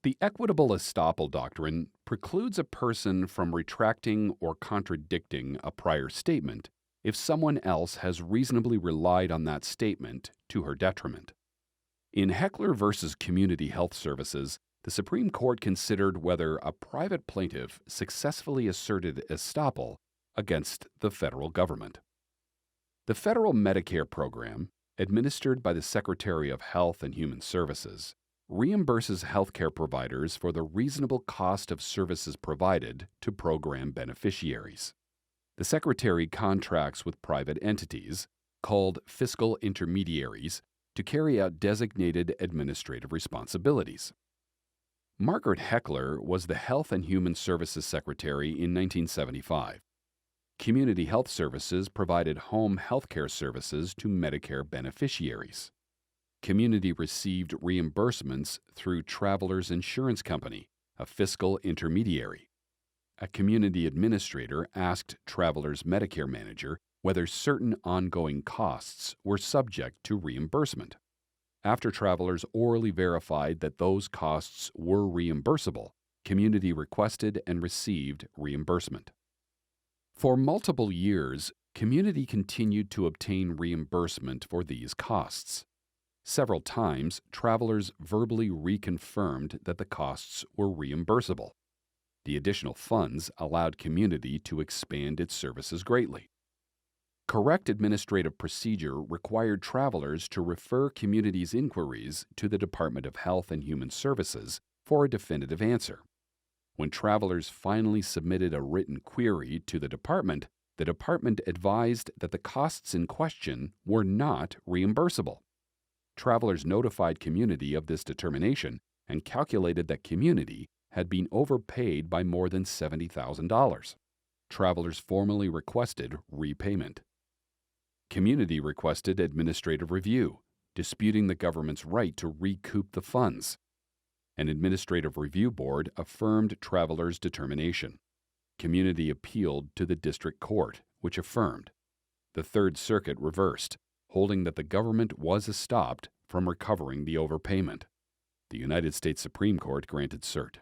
The equitable estoppel doctrine precludes a person from retracting or contradicting a prior statement if someone else has reasonably relied on that statement to her detriment. In Heckler v. Community Health Services, the Supreme Court considered whether a private plaintiff successfully asserted estoppel against the federal government. The federal Medicare program, administered by the Secretary of Health and Human Services, reimburses healthcare providers for the reasonable cost of services provided to program beneficiaries. The Secretary contracts with private entities, called fiscal intermediaries, to carry out designated administrative responsibilities. Margaret Heckler was the Health and Human Services Secretary in 1975. Community Health Services provided home health care services to Medicare beneficiaries. Community received reimbursements through Travelers Insurance Company, a fiscal intermediary. A community administrator asked Travelers Medicare manager whether certain ongoing costs were subject to reimbursement. After Travelers orally verified that those costs were reimbursable, community requested and received reimbursement. For multiple years, community continued to obtain reimbursement for these costs. Several times, Travelers verbally reconfirmed that the costs were reimbursable. The additional funds allowed community to expand its services greatly. Correct administrative procedure required Travelers to refer community's inquiries to the Department of Health and Human Services for a definitive answer. When Travelers finally submitted a written query to the department advised that the costs in question were not reimbursable. Travelers notified community of this determination and calculated that community had been overpaid by more than $70,000. Travelers formally requested repayment. Community requested administrative review, disputing the government's right to recoup the funds. An administrative review board affirmed Travelers' determination. Community appealed to the district court, which affirmed. The Third Circuit reversed, holding that the government was estopped from recovering the overpayment. The United States Supreme Court granted cert.